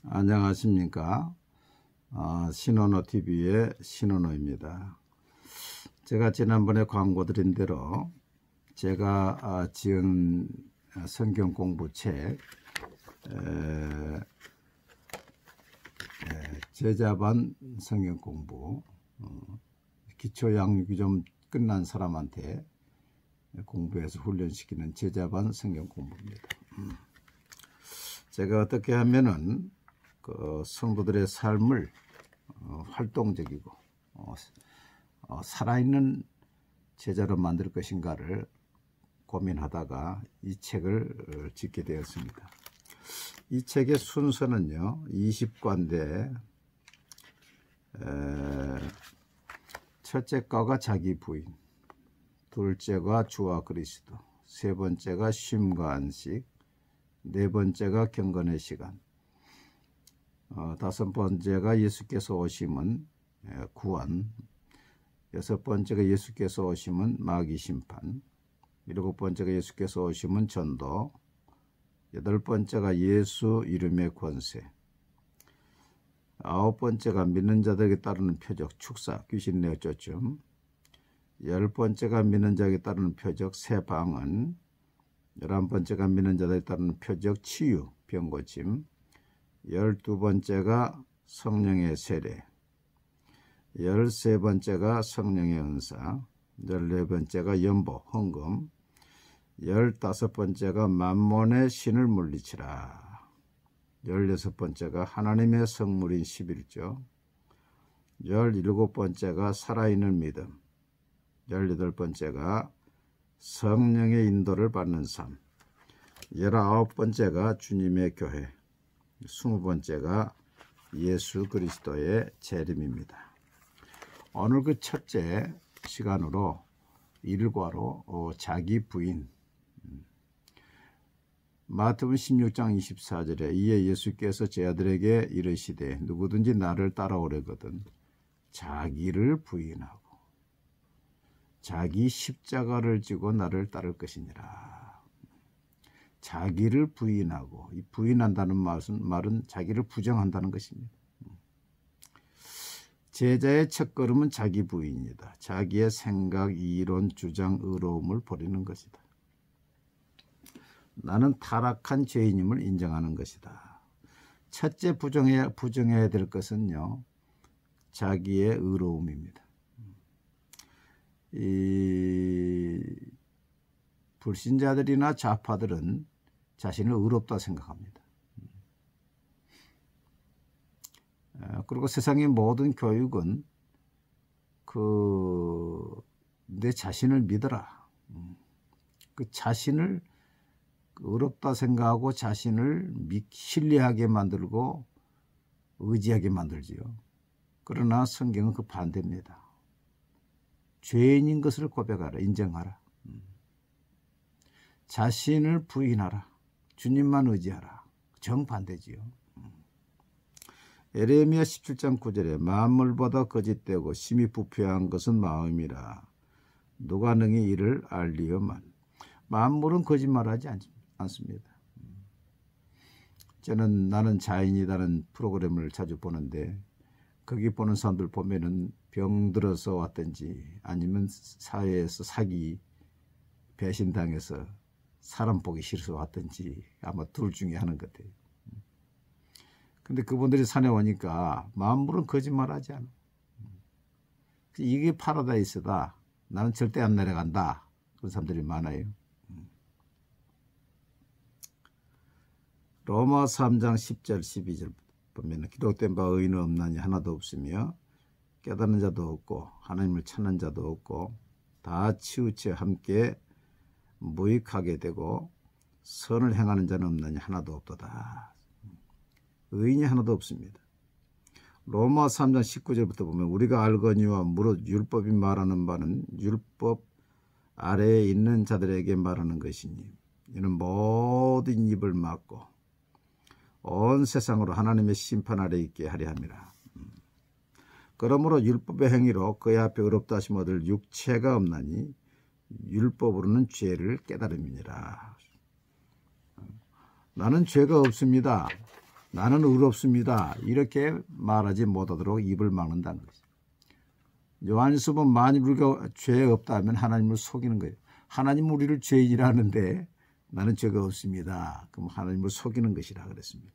안녕하십니까. 신언어TV의 신언어입니다. 제가 지난번에 광고 드린 대로 제가 지은 성경 공부책 제자반 성경 공부, 기초 양육이 좀 끝난 사람한테 공부해서 훈련시키는 제자반 성경 공부입니다. 제가 어떻게 하면은 그 성도들의 삶을 활동적이고 살아있는 제자로 만들 것인가를 고민하다가 이 책을 짓게 되었습니다. 이 책의 순서는요, 20과인데 첫째 과가 자기 부인, 둘째가 주와 그리스도, 세 번째가 쉼과 안식, 네 번째가 경건의 시간, 다섯 번째가 예수께서 오심은 구원, 여섯 번째가 예수께서 오심은 마귀 심판, 일곱 번째가 예수께서 오심은 전도, 여덟 번째가 예수 이름의 권세, 아홉 번째가 믿는 자들에게 따르는 표적 축사 귀신 내어 쫓음, 열 번째가 믿는 자에게 따르는 표적 새 방언, 11번째가 믿는 자들에 따르는 표적 치유 병 고침, 12번째가 성령의 세례, 13번째가 성령의 은사, 14번째가 연보 헌금, 15번째가 만몬의 신을 물리치라, 16번째가 하나님의 성물인 11조, 17번째가 살아있는 믿음, 18번째가 성령의 인도를 받는 삶, 19번째가 주님의 교회, 20번째가 예수 그리스도의 재림입니다. 오늘 그 첫째 시간으로 1과로 자기 부인, 마태복음 16장 24절에 이에 예수께서 제 아들에게 이르시되 누구든지 나를 따라오려거든 자기를 부인하고 자기 십자가를 지고 나를 따를 것이니라. 자기를 부인하고, 이 부인한다는 말은 자기를 부정한다는 것입니다. 제자의 첫걸음은 자기 부인이다. 자기의 생각, 이론, 주장, 의로움을 버리는 것이다. 나는 타락한 죄인임을 인정하는 것이다. 첫째 부정해야 될 것은요, 자기의 의로움입니다. 이 불신자들이나 좌파들은 자신을 의롭다 생각합니다. 그리고 세상의 모든 교육은 내 자신을 믿어라, 그 자신을 의롭다 생각하고 자신을 신뢰하게 만들고 의지하게 만들지요. 그러나 성경은 그 반대입니다. 죄인인 것을 고백하라, 인정하라, 자신을 부인하라, 주님만 의지하라, 정반대지요. 에레미야 17장 9절에 만물보다 거짓되고 심히 부패한 것은 마음이라 누가 능히 이를 알리오만. 만물은 거짓말하지 않습니다. 저는 나는 자인이라는 프로그램을 자주 보는데 거기 보는 사람들 보면은 병들어서 왔든지 아니면 사회에서 사기 배신당해서 사람 보기 싫어서 왔든지 아마 둘 중에 하는 것 같아요. 근데 그분들이 산에 오니까 만물은 거짓말하지 않아. 이게 파라다이스다, 나는 절대 안 내려간다, 그런 사람들이 많아요. 로마 3장 10절 12절 보면 기록된 바 의인은 없나니 하나도 없으며 깨닫는 자도 없고 하나님을 찾는 자도 없고 다 치우쳐 함께 무익하게 되고 선을 행하는 자는 없나니 하나도 없도다. 의인이 하나도 없습니다. 로마 3장 19절부터 보면 우리가 알거니와 무릇 율법이 말하는 바는 율법 아래에 있는 자들에게 말하는 것이니 이는 모든 입을 막고 온 세상으로 하나님의 심판 아래 있게 하려 함이라. 그러므로 율법의 행위로 그의 앞에 의롭다 하심 얻을 육체가 없나니 율법으로는 죄를 깨달음이니라. 나는 죄가 없습니다. 나는 의롭습니다. 이렇게 말하지 못하도록 입을 막는다는 거죠. 요한일서는 만일 우리가 죄 없다면 하나님을 속이는 거예요. 하나님 우리를 죄인이라 하는데 나는 죄가 없습니다. 그럼 하나님을 속이는 것이라 그랬습니다.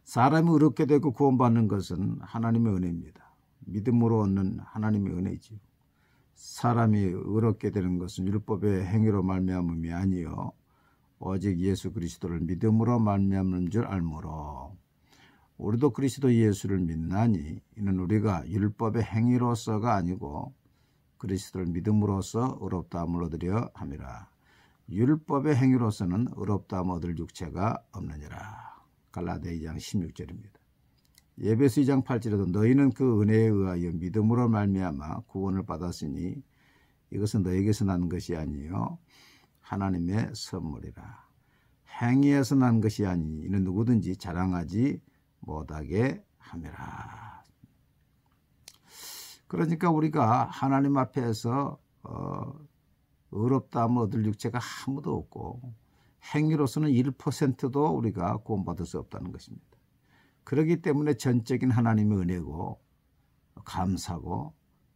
사람이 의롭게 되고 구원받는 것은 하나님의 은혜입니다. 믿음으로 얻는 하나님의 은혜지요. 사람이 의롭게 되는 것은 율법의 행위로 말미암음이 아니요 오직 예수 그리스도를 믿음으로 말미암는 줄 알므로 우리도 그리스도 예수를 믿나니 이는 우리가 율법의 행위로서가 아니고 그리스도를 믿음으로써 의롭다함을 얻으려 함이라. 율법의 행위로서는 의롭다함 얻을 육체가 없느니라. 갈라디아 2장 16절입니다. 에베소 2장 8절에도 너희는 그 은혜에 의하여 믿음으로 말미암아 구원을 받았으니 이것은 너에게서 난 것이 아니요 하나님의 선물이라. 행위에서 난 것이 아니니 이는 누구든지 자랑하지 못하게 함이라. 그러니까 우리가 하나님 앞에서 의롭다함을 얻을 육체가 아무도 없고 행위로서는 1%도 우리가 구원받을 수 없다는 것입니다. 그렇기 때문에 전적인 하나님의 은혜고 감사고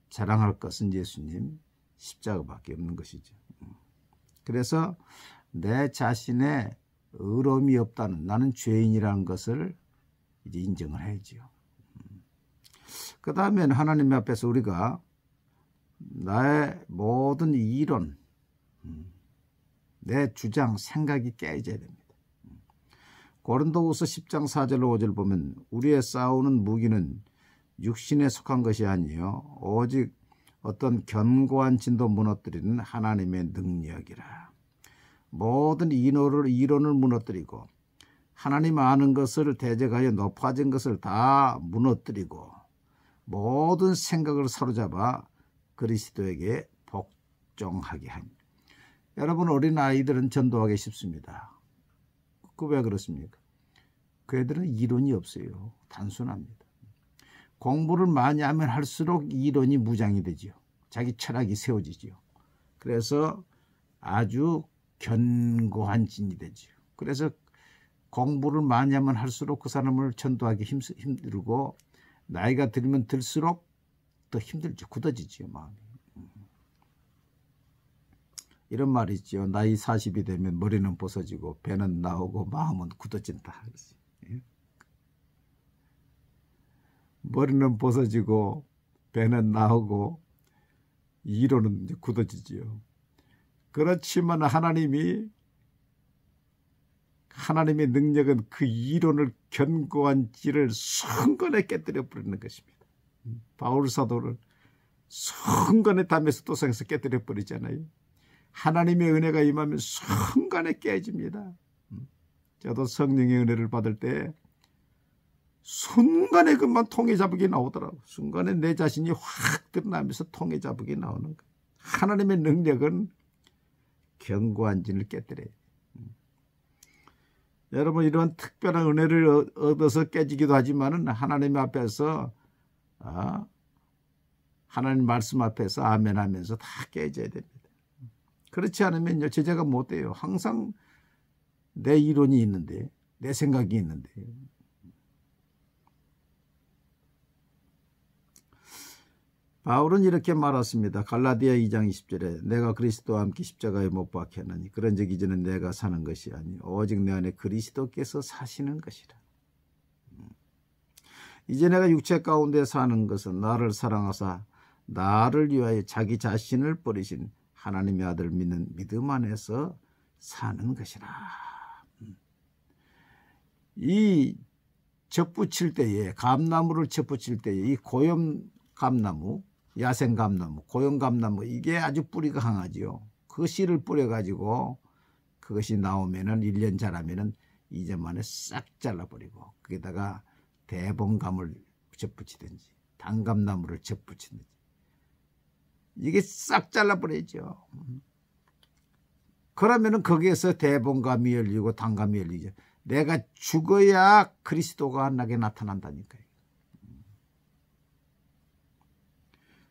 자랑할 것은 예수님 십자가밖에 없는 것이죠. 그래서 내 자신의 의로움이 없다는, 나는 죄인이라는 것을 이제 인정을 해야지요. 그 다음에는 하나님 앞에서 우리가 나의 모든 이론, 내 주장, 생각이 깨져야 됩니다. 고린도후서 10장 4절로 5절 보면 우리의 싸우는 무기는 육신에 속한 것이 아니요 오직 어떤 견고한 진도 무너뜨리는 하나님의 능력이라. 모든 이론을 무너뜨리고 하나님 아는 것을 대적하여 높아진 것을 다 무너뜨리고 모든 생각을 사로잡아 그리스도에게 복종하게 하니. 여러분, 어린아이들은 전도하기 쉽습니다. 그 왜 그렇습니까? 그 애들은 이론이 없어요. 단순합니다. 공부를 많이 하면 할수록 이론이 무장이 되지요. 자기 철학이 세워지지요. 그래서 아주 견고한 진이 되지요. 그래서 공부를 많이 하면 할수록 그 사람을 전도하기 힘들고 나이가 들면 들수록 더 힘들죠. 굳어지지요, 마음이. 이런 말이 있죠. 나이 40이 되면 머리는 벗어지고 배는 나오고 마음은 굳어진다. 예? 머리는 벗어지고 배는 나오고 이론은 이제 굳어지지요. 그렇지만 하나님의 능력은 그 이론을 견고한 찌를 순간에 깨뜨려 버리는 것입니다. 바울 사도를 순간에 담에서 도상에서 깨뜨려 버리잖아요. 하나님의 은혜가 임하면 순간에 깨집니다. 저도 성령의 은혜를 받을 때 순간에 그만 통해 잡으기 나오더라고요. 순간에 내 자신이 확 드러나면서 통해 잡으기 나오는 거예요. 하나님의 능력은 견고한 진을 깨뜨려요. 여러분, 이런 특별한 은혜를 얻어서 깨지기도 하지만 하나님 앞에서 하나님 말씀 앞에서 아멘 하면서 다 깨져야 됩니다. 그렇지 않으면요, 제자가 못 돼요. 항상 내 이론이 있는데, 내 생각이 있는데. 바울은 이렇게 말했습니다. 갈라디아 2장 20절에 내가 그리스도와 함께 십자가에 못 박혔나니 그런 적 이제는 내가 사는 것이 아니 오직 내 안에 그리스도께서 사시는 것이라. 이제 내가 육체 가운데 사는 것은 나를 사랑하사 나를 위하여 자기 자신을 버리신 하나님의 아들 믿는 믿음 안에서 사는 것이라. 이 접붙일 때에, 감나무를 접붙일 때에 이 고염감나무, 야생감나무, 고염감나무, 이게 아주 뿌리가 강하지요. 그 씨를 뿌려가지고 그것이 나오면은 1년 자라면은 2년 만에 싹 잘라버리고 거기다가 대봉감을 접붙이든지 단감나무를 접붙이든지 이게 싹 잘라버리죠. 그러면은 거기에서 대봉감이 열리고 단감이 열리죠. 내가 죽어야 그리스도가 나게 나타난다니까요.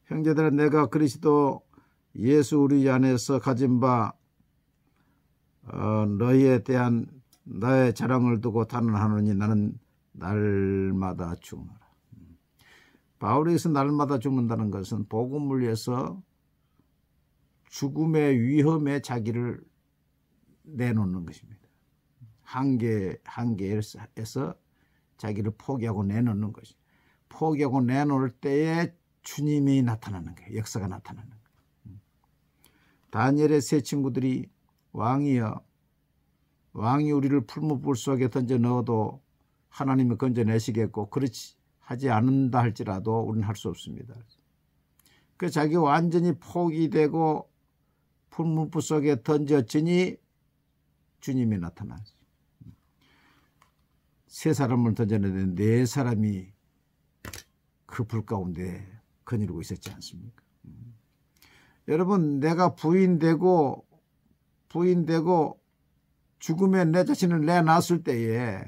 형제들아, 내가 그리스도 예수 우리 안에서 가진 바 너희에 대한 나의 자랑을 두고 단언하노니 나는 날마다 죽노라. 바울에서 날마다 죽는다는 것은 복음을 위해서 죽음의 위험에 자기를 내놓는 것입니다. 한계에서 자기를 포기하고 내놓는 것이. 포기하고 내놓을 때에 주님이 나타나는 거예요. 역사가 나타나는 거예요. 다니엘의 세 친구들이 왕이여, 왕이 우리를 풀무불 속에 던져 넣어도 하나님이 건져내시겠고 그렇지 하지 않는다 할지라도 우리는 할 수 없습니다. 그 자기가 완전히 포기되고 풀무불 속에 던졌으니 주님이 나타나죠. 세 사람을 던져내는데 네 사람이 그 불 가운데 거느리고 있었지 않습니까? 여러분, 내가 부인되고 죽음에 내 자신을 내놨을 때에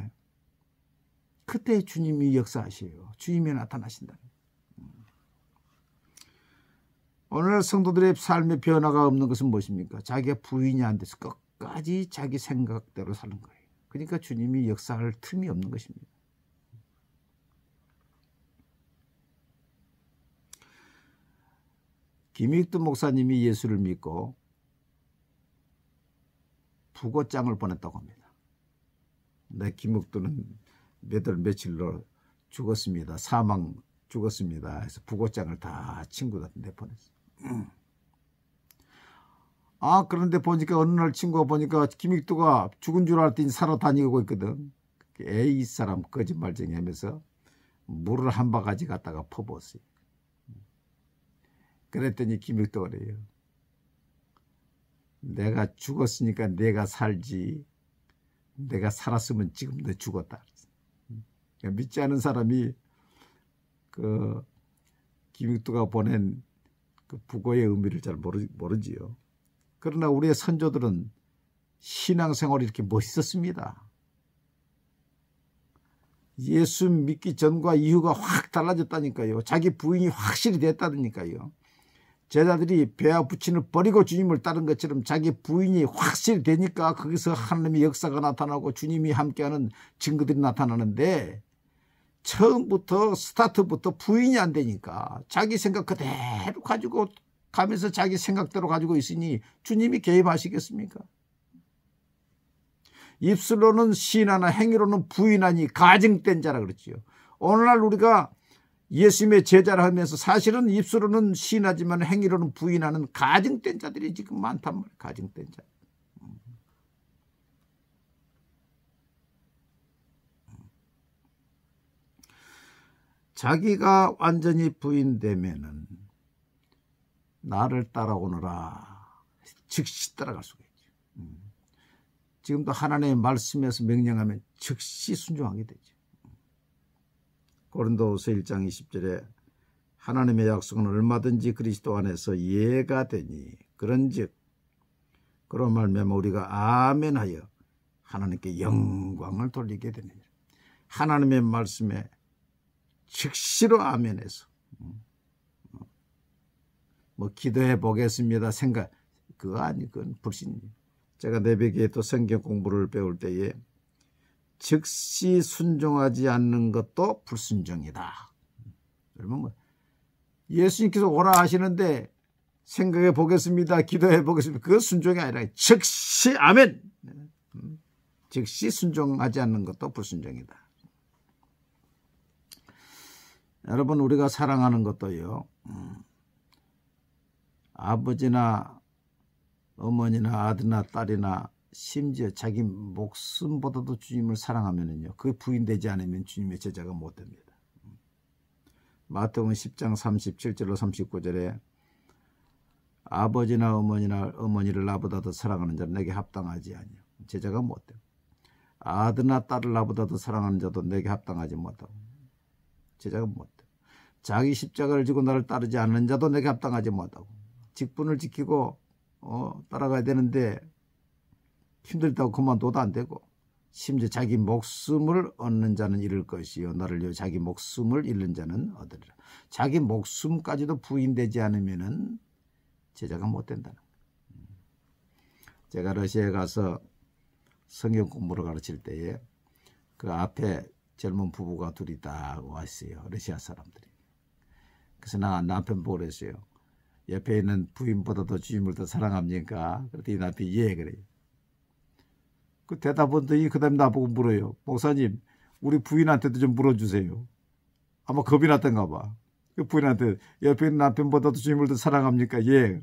그때 주님이 역사하셔요. 주님이 나타나신다. 오늘 성도들의 삶의 변화가 없는 것은 무엇입니까? 자기가 부인이 안 돼서 끝까지 자기 생각대로 사는 거예요. 그러니까 주님이 역사할 틈이 없는 것입니다. 김익두 목사님이 예수를 믿고 부고장을 보냈다고 합니다. 내 김익두는 며칠로 죽었습니다. 죽었습니다. 그래서 부고장을 다 친구들한테 보냈어요. 그런데 보니까 어느 날 친구가 보니까 김익두가 죽은 줄 알았더니 살아다니고 있거든. 에이 사람 거짓말쟁이 하면서 물을 한 바가지 갖다가 퍼부었어요. 그랬더니 김익두가 그래요. 내가 죽었으니까 내가 살지. 내가 살았으면 지금 너 죽었다. 믿지 않은 사람이 그 김익두가 보낸 그 부고의 의미를 잘 모르지요. 그러나 우리의 선조들은 신앙생활이 이렇게 멋있었습니다. 예수 믿기 전과 이후가 확 달라졌다니까요. 자기 부인이 확실히 됐다니까요. 제자들이 배와 부친을 버리고 주님을 따른 것처럼 자기 부인이 확실히 되니까 거기서 하나님의 역사가 나타나고 주님이 함께하는 증거들이 나타나는데 처음부터 스타트부터 부인이 안 되니까 자기 생각 그대로 가지고 가면서 자기 생각대로 가지고 있으니 주님이 개입하시겠습니까? 입술로는 시인하나 행위로는 부인하니 가증된 자라 그랬지요. 오늘날 우리가 예수님의 제자를 하면서 사실은 입술로는 시인하지만 행위로는 부인하는 가증된 자들이 지금 많단 말이에요. 가증된 자. 자기가 완전히 부인되면은 나를 따라오너라 즉시 따라갈 수가 있죠. 지금도 하나님의 말씀에서 명령하면 즉시 순종하게 되죠. 고린도후서 1장 20절에 하나님의 약속은 얼마든지 그리스도 안에서 예가 되니 그런즉 그런 말미암아 우리가 아멘하여 하나님께 영광을 돌리게 되느니라. 하나님의 말씀에 즉시로 아멘해서 뭐 기도해 보겠습니다 생각 그거 아니 그건 불신이에요. 제가 내배기에 또 성경 공부를 배울 때에 즉시 순종하지 않는 것도 불순종이다. 여러분 뭐 예수님께서 오라 하시는데 생각해 보겠습니다, 기도해 보겠습니다. 그건 순종이 아니라 즉시 아멘. 즉시 순종하지 않는 것도 불순종이다. 여러분 우리가 사랑하는 것도요. 아버지나 어머니나 아들이나 딸이나 심지어 자기 목숨보다도 주님을 사랑하면은요. 그게 부인되지 않으면 주님의 제자가 못 됩니다. 마태복음 10장 37절로 39절에 아버지나 어머니를 나보다 더 사랑하는 자는 내게 합당하지 아니요. 제자가 못 돼요. 아들이나 딸을 나보다 더 사랑하는 자도 내게 합당하지 못하고 제자가 못 돼요. 자기 십자가를 지고 나를 따르지 않는 자도 내게 합당하지 못하고 직분을 지키고 따라가야 되는데 힘들다고 그만둬도 안 되고 심지어 자기 목숨을 얻는 자는 잃을 것이요 나를 위해 자기 목숨을 잃는 자는 얻으리라. 자기 목숨까지도 부인되지 않으면은 제자가 못 된다는 거예요. 제가 러시아에 가서 성경 공부를 가르칠 때에 그 앞에 젊은 부부가 둘이 딱 와 있어요. 러시아 사람들이. 그래서 나 남편 보고 그랬어요. 옆에 있는 부인보다도 주님을 더 사랑합니까? 그랬더니 남편이 예 그래요. 그 대답은 그 다음에 나보고 물어요. 목사님 우리 부인한테도 좀 물어주세요. 아마 겁이 났던가 봐. 그 부인한테 옆에 있는 남편보다도 주님을 더 사랑합니까? 예.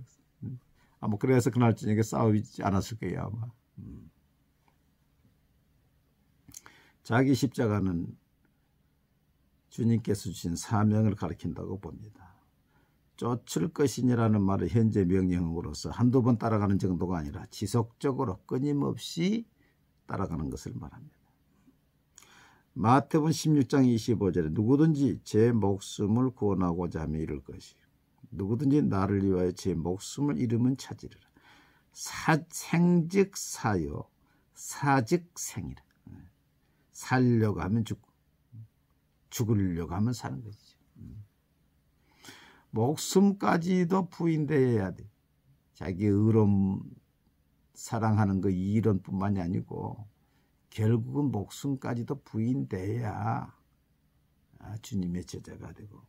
아마 그래서 그날 저녁에 싸우지 않았을 거예요 아마. 자기 십자가는 주님께서 주신 사명을 가리킨다고 봅니다. 쫓을 것이니라는 말을 현재 명령으로서 한두 번 따라가는 정도가 아니라 지속적으로 끊임없이 따라가는 것을 말합니다. 마태복음 16장 25절에 누구든지 제 목숨을 구원하고자 하며 이룰 것이요 누구든지 나를 위하여 제 목숨을 잃으면 찾으리라. 생즉 사요 사즉 생이라. 살려고 하면 죽고 죽으려고 하면 사는 것이죠. 목숨까지도 부인되어야 돼. 자기 의로움 사랑하는 그 이론뿐만이 아니고 결국은 목숨까지도 부인돼야 주님의 제자가 되고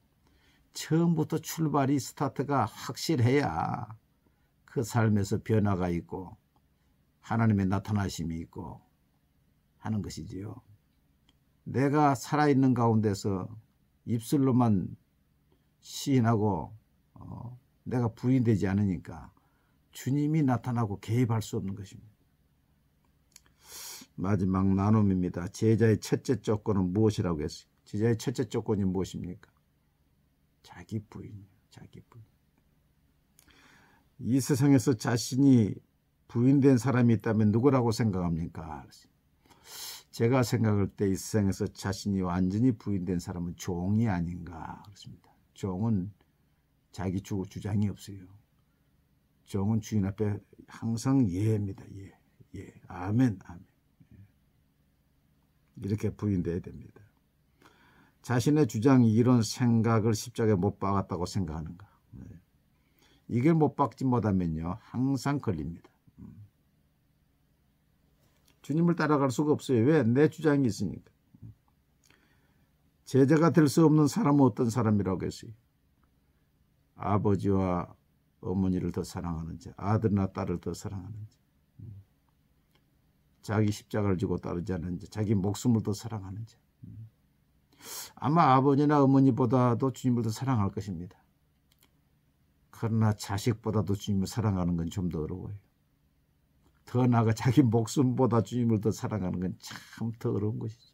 처음부터 출발이 스타트가 확실해야 그 삶에서 변화가 있고 하나님의 나타나심이 있고 하는 것이지요. 내가 살아있는 가운데서 입술로만 시인하고 내가 부인되지 않으니까 주님이 나타나고 개입할 수 없는 것입니다. 마지막 나눔입니다. 제자의 첫째 조건은 무엇이라고 했어요? 제자의 첫째 조건이 무엇입니까? 자기 부인이에요. 자기 부인. 이 세상에서 자신이 부인된 사람이 있다면 누구라고 생각합니까? 제가 생각할 때 이 세상에서 자신이 완전히 부인된 사람은 종이 아닌가 그렇습니다. 종은 자기 주장이 없어요. 종은 주인 앞에 항상 예입니다. 예, 예, 아멘, 아멘. 이렇게 부인돼야 됩니다. 자신의 주장, 이론, 생각을 십자가에 못 박았다고 생각하는가. 이걸 못 박지 못하면요 항상 걸립니다. 주님을 따라갈 수가 없어요. 왜? 내 주장이 있으니까. 제자가 될 수 없는 사람은 어떤 사람이라고 했어요? 아버지와 어머니를 더 사랑하는 자, 아들이나 딸을 더 사랑하는 자, 자기 십자가를 지고 따르지 않는 자, 자기 목숨을 더 사랑하는 자. 아마 아버지나 어머니보다도 주님을 더 사랑할 것입니다. 그러나 자식보다도 주님을 사랑하는 건 좀 더 어려워요. 더 나아가 자기 목숨보다 주님을 더 사랑하는 건 참 더 어려운 것이죠.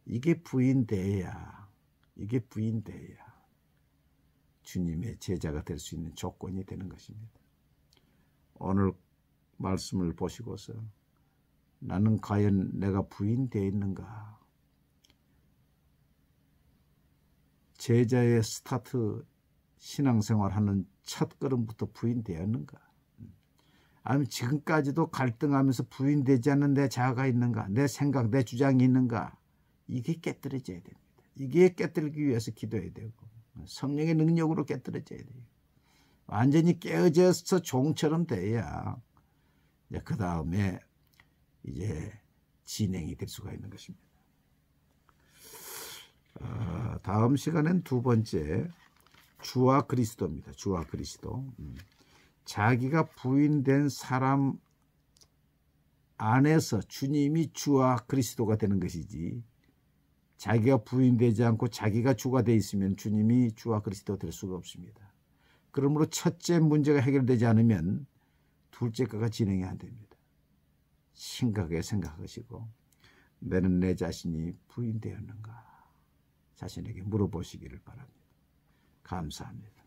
이게 부인돼야 주님의 제자가 될 수 있는 조건이 되는 것입니다. 오늘 말씀을 보시고서 나는 과연 내가 부인되어 있는가? 제자의 스타트 신앙생활하는 첫 걸음부터 부인되었는가? 아니면 지금까지도 갈등하면서 부인되지 않는 내 자아가 있는가? 내 생각, 내 주장이 있는가? 이게 깨뜨려져야 됩니다. 이게 깨뜨리기 위해서 기도해야 되고 성령의 능력으로 깨뜨려져야 돼요. 완전히 깨어져서 종처럼 돼야 그 다음에 이제 진행이 될 수가 있는 것입니다. 다음 시간엔 두 번째 주와 그리스도입니다. 주와 그리스도. 자기가 부인된 사람 안에서 주님이 주와 그리스도가 되는 것이지 자기가 부인되지 않고 자기가 주가 되어 있으면 주님이 주와 그리스도가 될 수가 없습니다. 그러므로 첫째 문제가 해결되지 않으면 둘째 거가 진행이 안 됩니다. 심각하게 생각하시고 나는 내 자신이 부인되었는가 자신에게 물어보시기를 바랍니다. 감사합니다.